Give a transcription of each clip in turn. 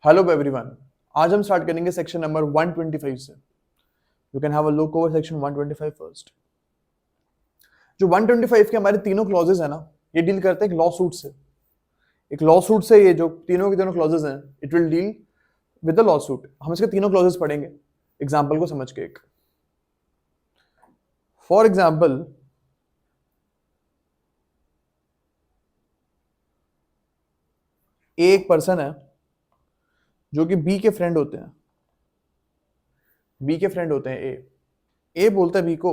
Hello everyone. आज हम start करेंगे सेक्शन नंबर 125 से। You can have a look over section 125 first. जो 125 के हमारे तीनों क्लॉजेस है ना, ये डील करते हैं एक लॉ सूट से। एक लॉ सूट से ये जो तीनों के तीनों क्लॉजेस हैं, it will deal with the law suit. हम इसके तीनों क्लॉजेस पढ़ेंगे एग्जाम्पल को समझ के। एक फॉर एग्जाम्पल, एक पर्सन है जो कि बी के फ्रेंड होते हैं। बी के फ्रेंड होते हैं ए बोलता है बी को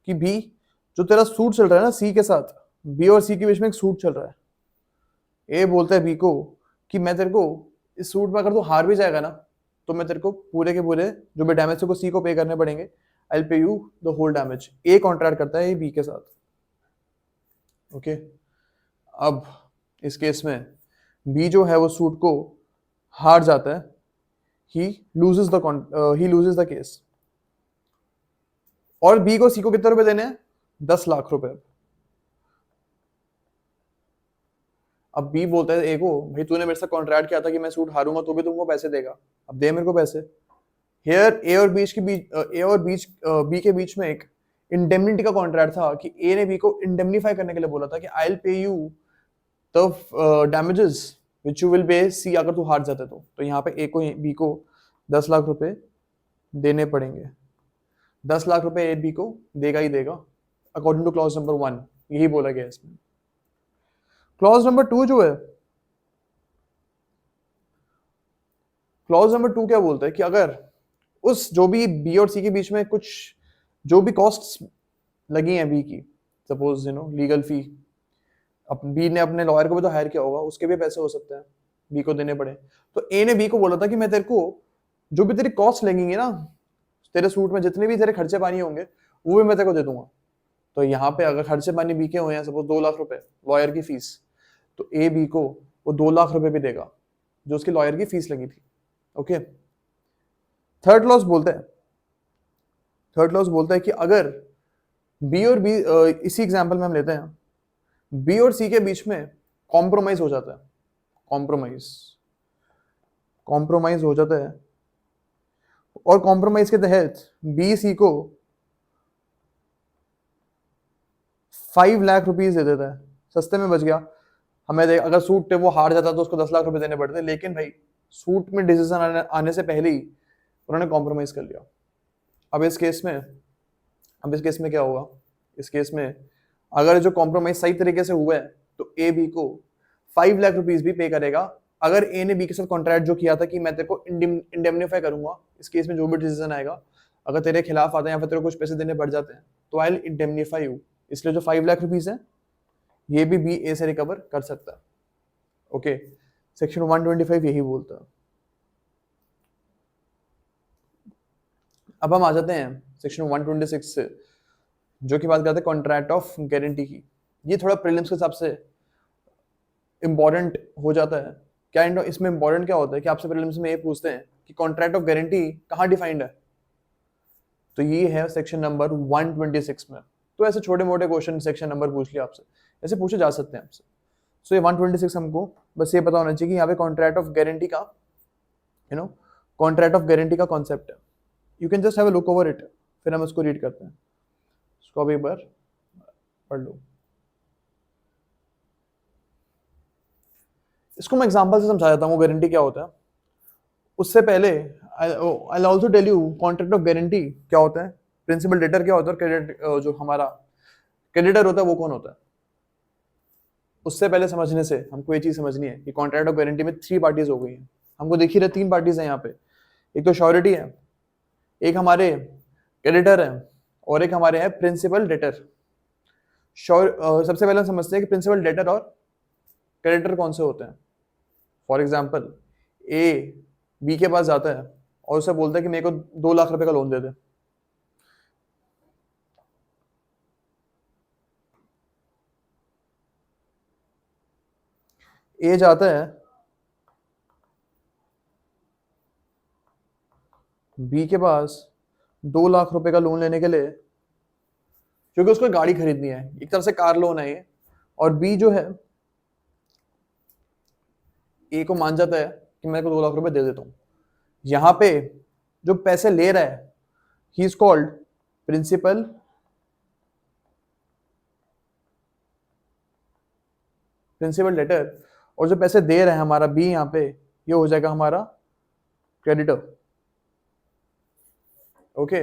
कि बी, जो तेरा सूट चल रहा है ना सी के साथ, बी और सी के बीच में एक सूट चल रहा है। ए बोलता है बी को कि मैं तेरे को इस सूट में अगर तू हार भी जाएगा ना, तो मैं तेरे को पूरे के पूरे जो भी डैमेज को सी को पे करने पड़ेंगे, I will pay you the whole damage. A contract करता है बी के साथ। ओके, अब इस केस में बी जो है वो सूट को हार जाता है। ही लूजेस द केस। और बी को सी को कितने रुपए देने हैं? 10 लाख रुपए। अब बी बोलता है ए को, भाई तूने मेरे से कॉन्ट्रैक्ट किया था कि मैं सूट हारूंगा तो भी तुमको पैसे देगा, अब दे मेरे को पैसे। हेयर ए और बी के बीच में एक इंडेमनिटी का कॉन्ट्रैक्ट था कि ए ने बी को इंडेमनीफाई करने के लिए बोला था कि I will pay you the damages which you will pay C अगर तू हार जाते तो यहाँ पे ए को बी को 10 लाख रुपए देने पड़ेंगे। 10 लाख रुपए ए बी को देगा ही देगा अकॉर्डिंग टू क्लॉज नंबर 1। यही बोला गया इसमें। क्लॉज नंबर 2 जो है, क्लॉज नंबर 2 क्या बोलता है कि अगर उस जो भी बी और सी के बीच में कुछ जो भी कॉस्ट्स लगी हैं बी की, सपोज लीगल फी, बी ने अपने लॉयर को भी तो हायर किया होगा, उसके भी पैसे हो सकते हैं बी को देने पड़े। तो ए ने बी को बोला था कि मैं तेरे को जो भी तेरी कॉस्ट लगेंगी ना, तेरे सूट में जितने भी तेरे खर्चे पानी होंगे वो भी मैं तेरे को दे दूंगा। तो यहाँ पे अगर खर्चे पानी बी के हुए हैं सपोज 2 लाख रुपए लॉयर की फीस, तो ए बी को वो 2 लाख रुपए भी देगा जो उसकी लॉयर की फीस लगी थी। ओके, थर्ड क्लॉज बोलता है कि अगर बी और बी, इसी एग्जांपल में हम लेते हैं, बी और सी के बीच में कॉम्प्रोमाइज हो जाता है। कॉम्प्रोमाइज हो जाता है और कॉम्प्रोमाइज के तहत बी सी को 5 लाख रुपीज दे देता है। सस्ते में बच गया। हमें अगर सूट वो हार जाता तो उसको 10 लाख रुपए देने पड़ते, लेकिन भाई सूट में डिसीजन आने से पहले ही उन्होंने कॉम्प्रोमाइज कर लिया। अब इस केस में क्या होगा? इस केस में अगर जो कॉम्प्रोमाइज सही तरीके से हुआ है तो ए बी को 5 लाख रुपीज भी पे करेगा। अगर ए ने बी के साथ कॉन्ट्रैक्ट जो किया था कि मैं तेरे को इंडेमनीफाई करूंगा, इस केस में जो भी डिसीजन आएगा अगर तेरे खिलाफ आता है या फिर तेरे को कुछ पैसे देने पड़ जाते हैं तो आई विल इंडेमनीफाई यू। इसलिए जो 5 लाख रुपीज है ये भी बी ए से रिकवर कर सकता है। ओके, सेक्शन 125 यही बोलता है। अब हम आ जाते हैं सेक्शन 126 से, जो कि बात करते हैं कॉन्ट्रैक्ट ऑफ गारंटी की। ये थोड़ा प्रीलिम्स के हिसाब से इंपॉर्टेंट हो जाता है। क्या इसमें इंपॉर्टेंट क्या होता है कि आपसे प्रीलिम्स में ये पूछते हैं कि कॉन्ट्रैक्ट ऑफ गारंटी कहाँ डिफाइंड है, तो ये है सेक्शन नंबर 126 में। तो ऐसे छोटे मोटे क्वेश्चन सेक्शन नंबर पूछ लिया आपसे, ऐसे पूछे जा सकते हैं आपसे। सो ये 126 हमको बस ये पता होना चाहिए कि यहाँ पे कॉन्ट्रैक्ट ऑफ गारंटी का कॉन्ट्रैक्ट ऑफ गारंटी का कॉन्सेप्ट है। You can just have a look over it, फिर हम उसको रीड करते हैं। इसको अभी एक बार पढ़ लो। इसको मैं एग्जांपल से समझा देता हूँ गारंटी क्या होता है। उससे पहले I also tell you contract of guarantee क्या होता है, प्रिंसिपल डेटर क्या होता है, क्रेडिट जो हमारा क्रेडिटर होता है वो कौन होता है। उससे पहले समझने से हमको ये चीज समझनी है कि कॉन्ट्रैक्ट ऑफ गारंटी में 3 पार्टीज हो गई हैं। हमको दिख ही रहे 3 पार्टीज हैं यहाँ पे। एक तो श्योरिटी है, एक हमारे क्रेडिटर है, और एक हमारे है प्रिंसिपल डेटर। सबसे पहले हम समझते हैं कि प्रिंसिपल डेटर और क्रेडिटर कौन से होते हैं। फॉर एग्जाम्पल, ए बी के पास जाता है और उसे बोलता है कि मेरे को 2 लाख रुपए का लोन दे दे। ए जाता है बी के पास 2 लाख रुपए का लोन लेने के लिए, क्योंकि उसको गाड़ी खरीदनी है, एक तरह से कार लोन है ये। और बी जो है ए को मान जाता है कि मैं को 2 लाख रुपए दे देता हूँ। यहाँ पे जो पैसे ले रहा है he is called principal debtor, और जो पैसे दे रहे हैं हमारा बी यहाँ पे ये हो जाएगा हमारा क्रेडिटर। ओके,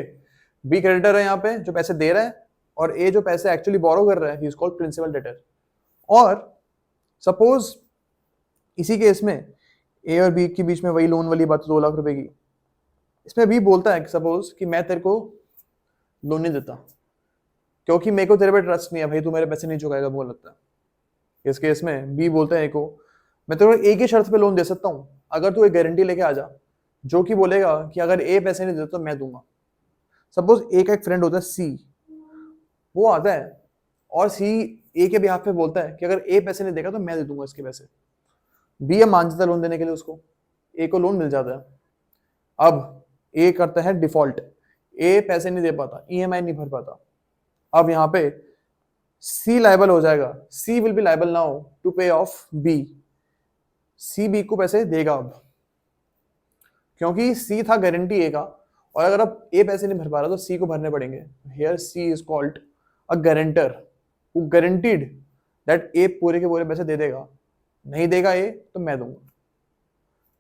बी क्रेडिटर है यहाँ पे जो पैसे दे रहा है, और ए जो पैसे एक्चुअली बोरो कर रहा है he is called principal debtor. और सपोज इसी केस में ए और बी के बीच में वही लोन वाली बात 2 लाख रुपए की, इसमें बी बोलता है कि सपोज कि मैं तेरे को लोन नहीं देता क्योंकि मेरे को तेरे पे ट्रस्ट नहीं है भाई, तू मेरे पैसे नहीं चुकाएगा वो लगता है। इस केस में बी बोलते हैं ए को मैं तेरे को एक ही शर्त पे लोन दे सकता हूँ अगर तू एक गारंटी लेके आ जा जो कि बोलेगा कि अगर ए पैसे नहीं देता तो मैं दूंगा। सपोज ए का एक फ्रेंड होता है सी, वो आता है और सी ए के बिहाफ पे बोलता है कि अगर ए पैसे नहीं देगा तो मैं दे दूंगा इसके पैसे। बी मान जाता है लोन देने के लिए, उसको ए को लोन मिल जाता है। अब ए करता है डिफॉल्ट, ए पैसे नहीं दे पाता, ईएमआई नहीं भर पाता। अब यहाँ पे सी लायबल हो जाएगा, C will be liable now to pay off B. C B को पैसे देगा अब क्योंकि सी था गारंटी ए का, और अगर अब ए पैसे नहीं भर पा रहा तो सी को भरने पड़ेंगे। Here C is called a guarantor who guaranteed that A पूरे के पूरे पैसे दे देगा, नहीं देगा ए तो मैं दूंगा।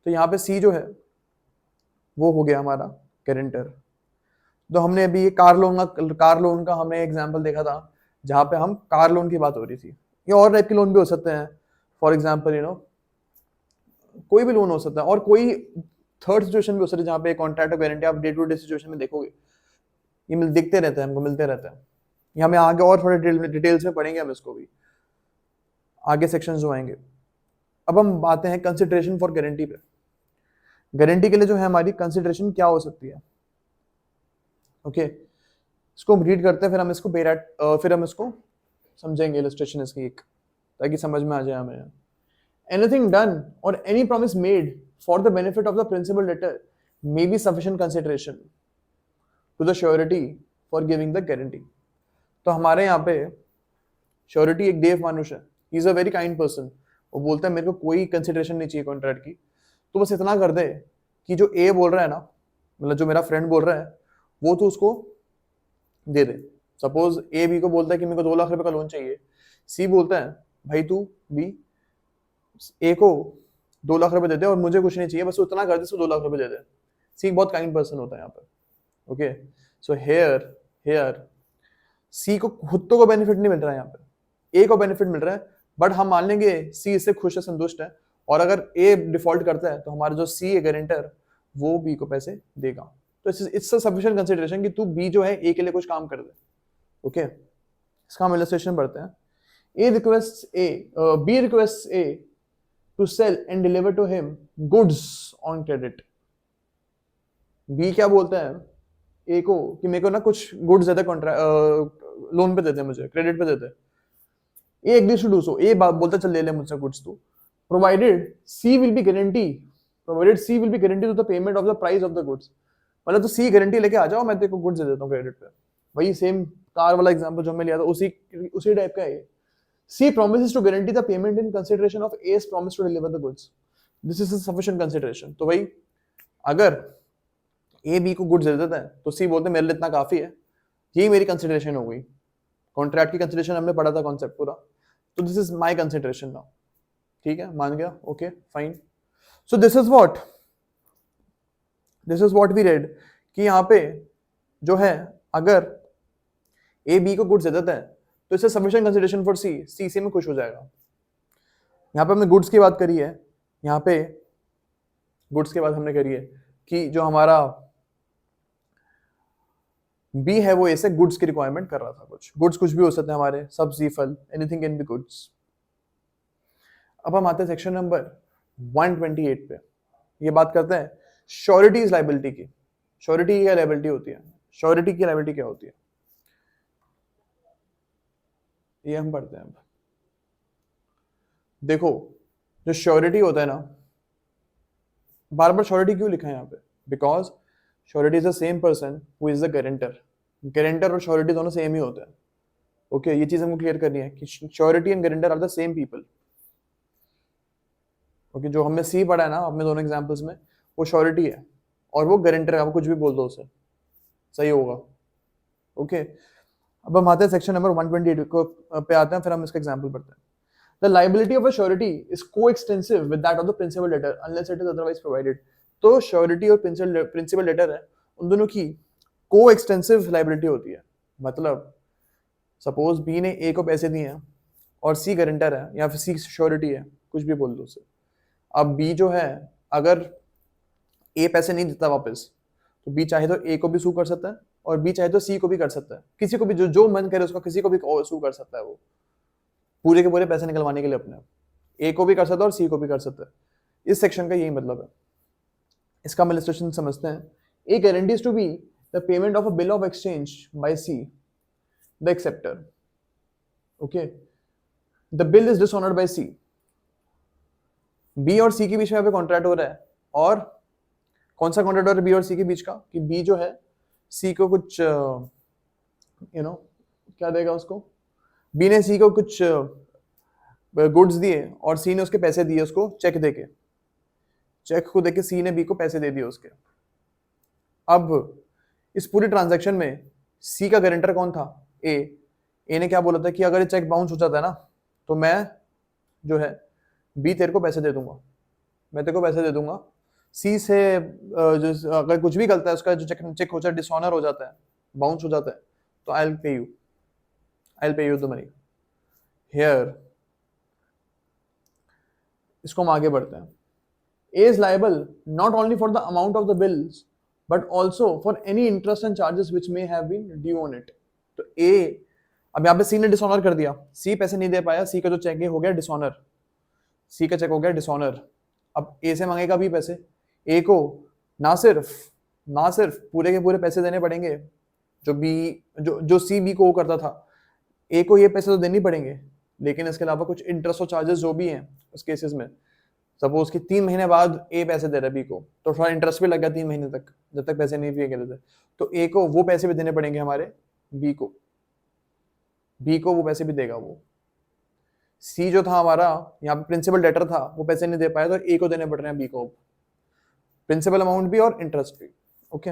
तो यहाँ पे सी जो है वो हो गया हमारा गारंटर। तो हमने अभी ये कार लोन का हमने एग्जांपल देखा था जहाँ पे हम कार लोन की बात हो रही थी। ये और टाइप के लोन भी हो सकते हैं, फॉर एग्जांपल यू नो कोई भी लोन हो सकता है, और कोई थर्ड सिचुएशन भी हो सकती है जहाँ पे कॉन्ट्रैक्ट और गारंटी आप डे टू डे सिचुएशन में देखोगे ये दिखते रहते हैं, हमको मिलते रहते हैं। ये हमें आगे और थोड़े डिटेल्स में पढ़ेंगे हम इसको भी आगे सेक्शन जो आएंगे। अब हम आते हैं कंसिडरेशन फॉर गारंटी पे। गारंटी के लिए जो है हमारी कंसिडरेशन क्या हो सकती है। ओके, इसको हम रीड करते हैं फिर हम इसको समझेंगे इलस्ट्रेशन इसकी एक, ताकि समझ में आ जाए हमें। Anything done or any promise made for the benefit of the principal debtor may be sufficient consideration to the surety for giving the guarantee. तो हमारे यहाँ पे श्योरिटी एक देव मानुष है, he is a very kind person. वो बोलता है मेरे को कोई कंसिडरेशन नहीं चाहिए कॉन्ट्रैक्ट की, तो बस इतना कर दे कि जो ए बोल रहा है ना, मतलब जो मेरा फ्रेंड बोल रहा है वो तो उसको दे दे। सपोज ए बी को बोलता है कि मेरे को 2 लाख रुपए का लोन चाहिए, सी बोलता है भाई तू बी ए को 2 लाख रुपए दे दे और मुझे कुछ नहीं चाहिए, बस उतना कर दे, उसको 2 लाख रुपए दे दे। सी बहुत काइंड पर्सन होता है यहाँ पे। ओके, सो हेयर सी को खुद तो को बेनिफिट नहीं मिल रहा है, यहाँ पे ए को बेनिफिट मिल रहा है, बट हम मान लेंगे सी इससे खुश है, संतुष्ट है, और अगर ए डिफॉल्ट करता है तो हमारा जो सी है गारंटर वो बी को पैसे देगा। तो इट्स अ सफिशिएंट कंसीडरेशन कि तू बी जो है ए के लिए कुछ काम कर दे। ओके, इसका हम इलस्ट्रेशन पढ़ते हैं। B request A to sell and deliver to him goods on credit. B क्या बोलता है ए को कि मेरे को ना कुछ गुड्स दे दे, लोन पे दे दे, मुझे क्रेडिट पे दे दे। A agrees to do so, A बोलता चल ले ले मुझसे गुड्स तू, provided C will be guarantee to the payment of the price of the goods. मतलब तो सी गारंटी लेके आ जाओ, मैं तेरे को गुड्स दे देता हूँ क्रेडिट पे। वही सेम कार वाला एग्जांपल जो मैं लिया था उसी टाइप का है। सी promises to guarantee the payment in consideration of A's promise to deliver the goods. This is a sufficient consideration. तो भाई अगर A B को गुड्स दे देता है तो C बोलते हैं मेरे लिए इतना काफी है, यही मेरी कंसिडरेशन हो गई। कॉन्ट्रैक्ट की कंसिडरेशन हमने पढ़ा था कॉन्सेप्ट पूरा, तो this is my consideration now. ठीक है, मान गया, okay fine. So this is what we read कि यहाँ पे जो है अगर A B को गुड्स दे देता है तो इससे सफिशिएंट कंसिडरेशन फॉर सी में खुश हो जाएगा। यहाँ पे हमने गुड्स की बात करी है, यहाँ पे गुड्स के बाद हमने करी है कि जो हमारा बी है वो ऐसे गुड्स की रिक्वायरमेंट कर रहा था। गुड्स कुछ भी हो सकते हैं हमारे, सब्जी फल, एनीथिंग कैन बी गुड्स। अब हम आते हैं सेक्शन नंबर 128 पे। ये बात करते हैं श्योरिटी इज लायबिलिटी की। श्योरिटी क्या लायबिलिटी होती है, श्योरिटी की लायबिलिटी क्या होती है, ये हम पढ़ते हैं। देखो जो श्योरिटी होता है ना, बार बार श्योरिटी क्यों लिखा है यहाँ पे, because surety is the same person who is the guarantor. Guarantor और श्योरिटी दोनों सेम ही होते हैं। ओके, ये चीज हमको क्लियर करनी है कि surety and guarantor are the same people. Okay, जो हमने सी पढ़ा है ना अपने दोनों एग्जांपल्स में, वो श्योरिटी है और वो गारंटर है, आप कुछ भी बोल दो उसे, सही होगा। ओके, अब हम आते हैं सेक्शन नंबर 128 को पे आते हैं, फिर हम इसका एग्जांपल पढ़ते हैं। The liability of a surety is coextensive with that of the principal debtor unless it is otherwise provided. तो श्योरिटी और प्रिंसिपल डेटर है, उन दोनों की कोएक्सटेंसिव लायबिलिटी होती है। मतलब सपोज बी ने ए को पैसे दिए हैं और सी गारंटर है या फिर सी श्योरिटी है, कुछ भी बोल दो उसे। अब बी जो है, अगर ए पैसे नहीं देता वापस, तो बी चाहे तो ए को भी सू कर सकता है और बी चाहे तो सी को भी कर सकता है, किसी को भी जो जो मन करे उसका, किसी को भी सू कर सकता है वो, पूरे के पूरे पैसे निकलवाने के लिए अपने। ए को भी कर सकता है और सी को भी कर सकता है। इस सेक्शन का यही मतलब है। इसका हम इलस्ट्रेशन समझते हैं। A guarantees to B the payment of a bill of exchange by C the acceptor. Okay, the bill is dishonoured by C. B और सी के बीच में यहाँ पे कॉन्ट्रैक्ट हो रहा है, और कौन सा कॉन्ट्रैक्ट हो रहा है बी और सी के बीच का, कि बी जो है सी को कुछ क्या देगा उसको, बी ने सी को कुछ गुड्स दिए और सी ने उसके पैसे दिए उसको चेक देके, चेक को देके सी ने बी को पैसे दे दिए उसके। अब इस पूरी ट्रांजैक्शन में सी का गारंटर कौन था, ए ने क्या बोला था कि अगर ये चेक बाउंस हो जाता है ना, तो मैं जो है बी तेरे को पैसे दे दूंगा, मैं तेरे को पैसे दे दूंगा। सी से जो अगर कुछ भी गलता है, उसका जो चेक हो जाता है, डिसऑनर हो जाता है, बाउंस हो जाता है, तो I will pay you the money here. इसको हम आगे बढ़ते हैं। A is liable not only for the amount of the bills but also for any interest and charges which may have been due on it. तो A, अब यहाँ पे सी ने डिसऑनर कर दिया, सी पैसे नहीं दे पाया, सी का जो चेक है हो गया डिसऑनर, सी का चेक हो गया डिसऑनर। अब ए से मांगेगा भी पैसे, ए को ना सिर्फ पूरे के पूरे पैसे देने पड़ेंगे जो बी जो सी बी को करता था, ए को ये पैसे तो देने पड़ेंगे, लेकिन इसके अलावा कुछ इंटरेस्ट और चार्जेस जो भी हैं उस केसेस में, सपोज कि 3 महीने बाद ए पैसे दे रहा है बी को, तो थोड़ा इंटरेस्ट भी लग गया 3 महीने तक, जब तक पैसे नहीं पे करे थे, तो ए को वो पैसे भी देने पड़ेंगे हमारे बी को वो पैसे भी देगा वो। सी जो था हमारा यहाँ पे प्रिंसिपल डेटर था, वो पैसे नहीं दे पाया, तो ए को देने पड़ रहे हैं बी को, प्रिंसिपल अमाउंट भी और इंटरेस्ट भी। ओके,